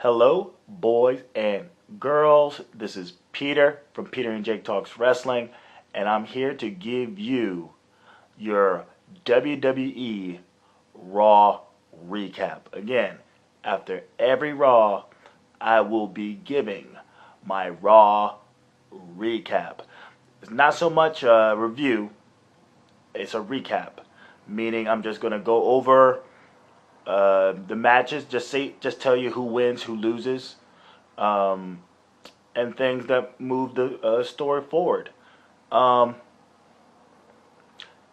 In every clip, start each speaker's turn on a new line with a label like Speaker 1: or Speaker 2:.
Speaker 1: Hello, boys and girls. This is Peter from Peter and Jake Talks Wrestling, and I'm here to give you your WWE Raw recap. Again, after every Raw, I will be giving my Raw recap. It's not so much a review, it's a recap, meaning I'm just going to go over the matches, just tell you who wins, who loses, um, and things that move the story forward. Um,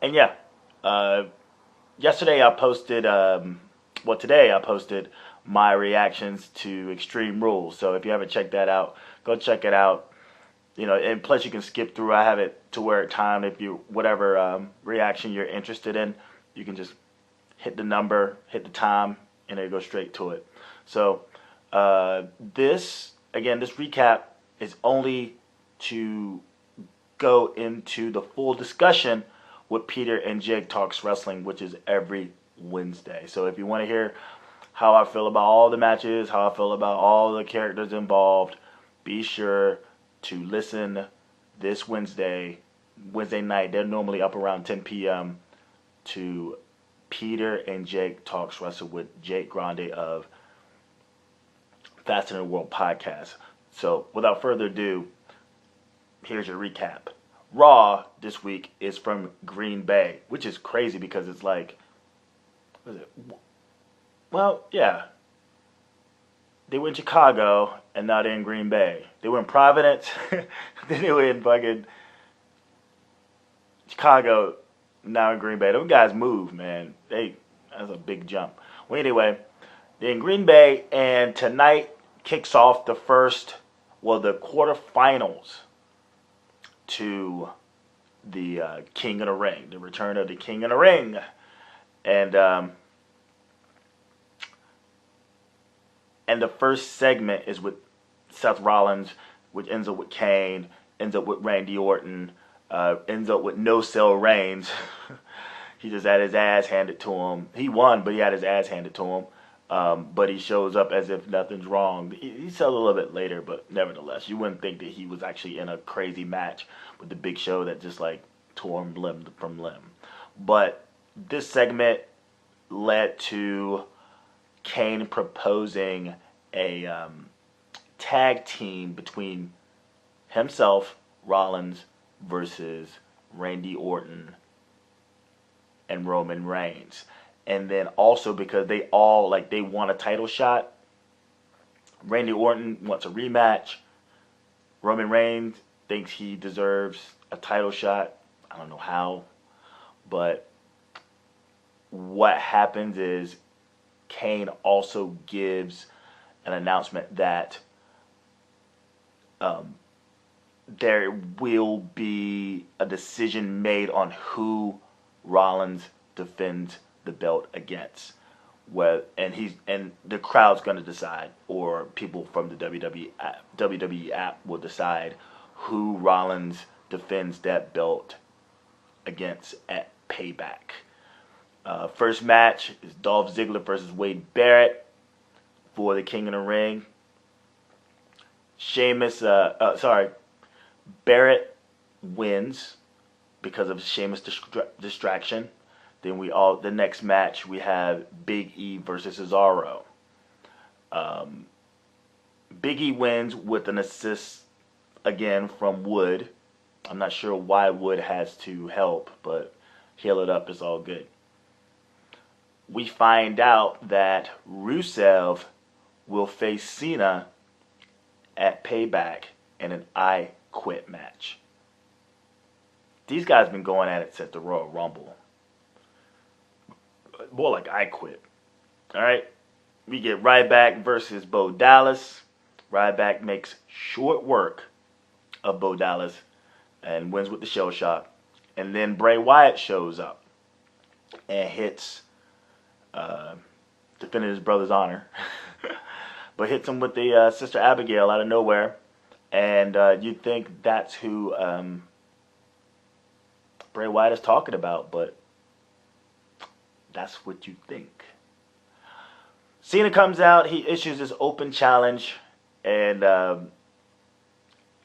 Speaker 1: and yeah, uh, yesterday I posted, today I posted my reactions to Extreme Rules. So if you haven't checked that out, go check it out. You know, and plus you can skip through. I have it to where at time if you whatever reaction you're interested in, you can just hit the number, hit the time, and it goes straight to it. So this recap is only to go into the full discussion with Peter and Jake Talks Wrestling, which is every Wednesday. So if you want to hear how I feel about all the matches, how I feel about all the characters involved, be sure to listen this Wednesday night. They're normally up around 10 p.m. to Peter and Jake Talks Wrestling with Jake Grande of Faster Than the World podcast. So without further ado, here's your recap. Raw this week is from Green Bay, which is crazy because it's like, what is it? Well, yeah. They were in Chicago, and now they're in Green Bay. They were in Providence, then they were in fucking Chicago, now in Green Bay. Those guys move, man. That's a big jump. Well, anyway, they're in Green Bay, and tonight kicks off the quarterfinals to the King of the Ring, the return of the King of the Ring. And the first segment is with Seth Rollins, which ends up with Kane, ends up with Randy Orton, ends up with No Cell Reigns. He just had his ass handed to him. He won, but he had his ass handed to him. But he shows up as if nothing's wrong. He sells a little bit later, but nevertheless, you wouldn't think that he was actually in a crazy match with the Big Show that just like tore him limb from limb. But this segment led to Kane proposing a tag team between himself, Rollins, versus Randy Orton and Roman Reigns. And then also because they want a title shot. Randy Orton wants a rematch. Roman Reigns thinks he deserves a title shot. I don't know how. But what happens is Kane also gives an announcement that there will be a decision made on who Rollins defends the belt against. And the crowd's going to decide, or people from the WWE app will decide who Rollins defends that belt against at Payback. First match is Dolph Ziggler versus Wade Barrett for the King of the Ring. Barrett wins because of Sheamus' distraction. Then the next match we have Big E versus Cesaro. Big E wins with an assist again from Wood. I'm not sure why Wood has to help, but heal it up is all good. We find out that Rusev will face Cena at Payback in an I Quit match. These guys have been going at it since the Royal Rumble. More like I Quit. Alright? We get Ryback versus Bo Dallas. Ryback makes short work of Bo Dallas and wins with the shell shock. And then Bray Wyatt shows up and hits defending his brother's honor, but hits him with the Sister Abigail out of nowhere, and you'd think that's who Bray Wyatt is talking about, but that's what you think. Cena comes out. He issues this open challenge, and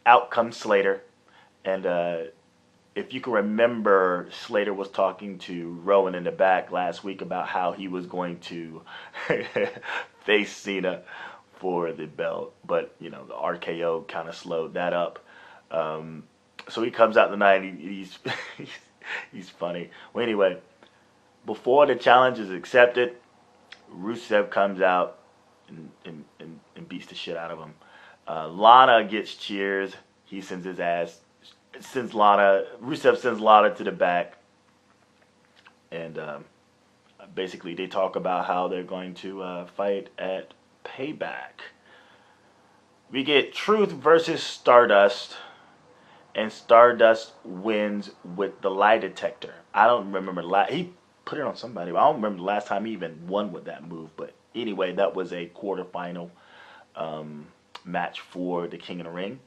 Speaker 1: out comes Slater. And if you can remember, Slater was talking to Rowan in the back last week about how he was going to face Cena for the belt, but the RKO kind of slowed that up. So he comes out tonight. He's funny. Well, anyway, before the challenge is accepted, Rusev comes out and beats the shit out of him. Lana gets cheers. He sends his ass. Rusev sends Lana to the back, and basically they talk about how they're going to fight at Payback. We get Truth versus Stardust, and Stardust wins with the lie detector. I don't remember he put it on somebody, but I don't remember the last time he even won with that move. But anyway, that was a quarterfinal match for the King of the Ring.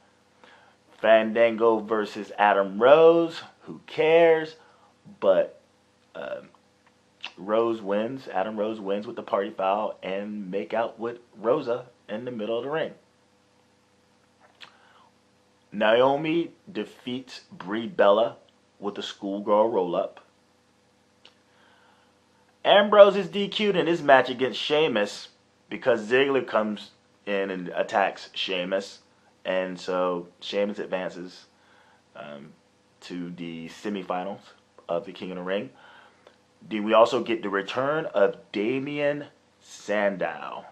Speaker 1: Fandango versus Adam Rose. Who cares? But Rose wins. Adam Rose wins with the party foul and make out with Rosa in the middle of the ring. Naomi defeats Brie Bella with a schoolgirl roll-up. Ambrose is DQ'd in his match against Sheamus because Ziggler comes in and attacks Sheamus. And so Sheamus advances to the semifinals of the King of the Ring. Then we also get the return of Damien Sandow.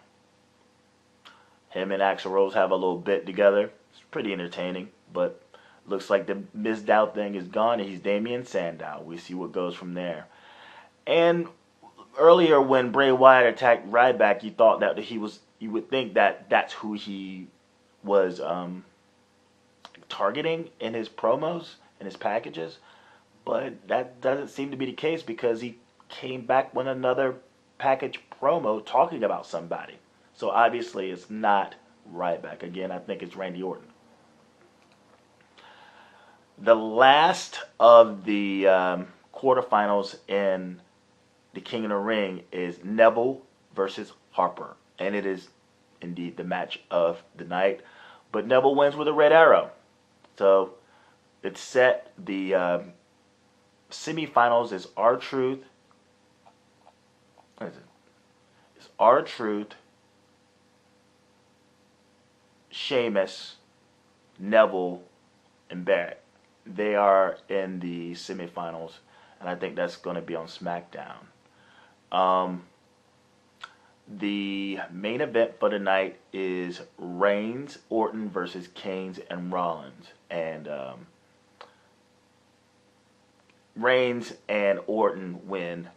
Speaker 1: Him and Axl Rose have a little bit together. It's pretty entertaining, but looks like the misdoubt thing is gone, and he's Damien Sandow. We see what goes from there. And earlier when Bray Wyatt attacked Ryback, you would think that that's who he was targeting in his promos and his packages, but that doesn't seem to be the case because he came back with another package promo talking about somebody. So obviously it's not Ryback. Again, I think it's Randy Orton. The last of the quarterfinals in the King of the Ring is Neville versus Harper, and it is indeed the match of the night. But Neville wins with a red arrow. So it's set. The semifinals is R-Truth. What is it? It's R-Truth, Sheamus, Neville, and Barrett. They are in the semifinals, and I think that's going to be on SmackDown. The main event for the night is Reigns, Orton versus Kane and Rollins. And Reigns and Orton win.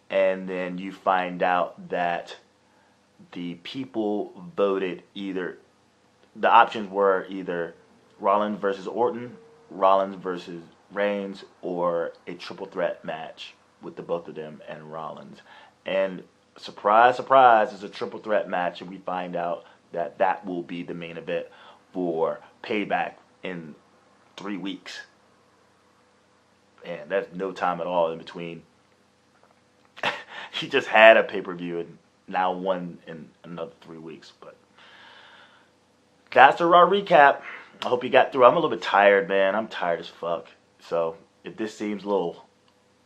Speaker 1: And then you find out that the people voted the options were either Rollins versus Orton, Rollins versus Reigns, or a triple threat match with the both of them and Rollins. And surprise, surprise, it's a triple threat match, and we find out that will be the main event for Payback in 3 weeks. And that's no time at all in between. He just had a pay-per-view and now one in another 3 weeks. But that's a Raw recap. I hope you got through. I'm a little bit tired, man. I'm tired as fuck. So if this seems a little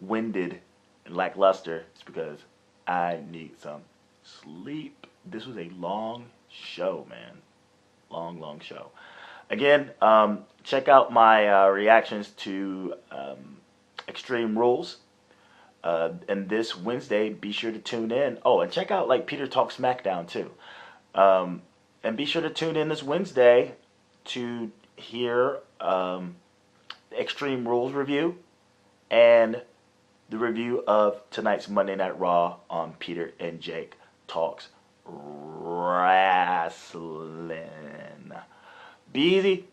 Speaker 1: winded and lackluster, it's because I need some sleep. This was a long show, man. Long show. Again, check out my reactions to Extreme Rules. And this Wednesday, be sure to tune in. Oh, and check out Peter Talk SmackDown too. And be sure to tune in this Wednesday to hear the Extreme Rules review and the review of tonight's Monday Night Raw on Peter and Jake Talks Wrestling. Be easy.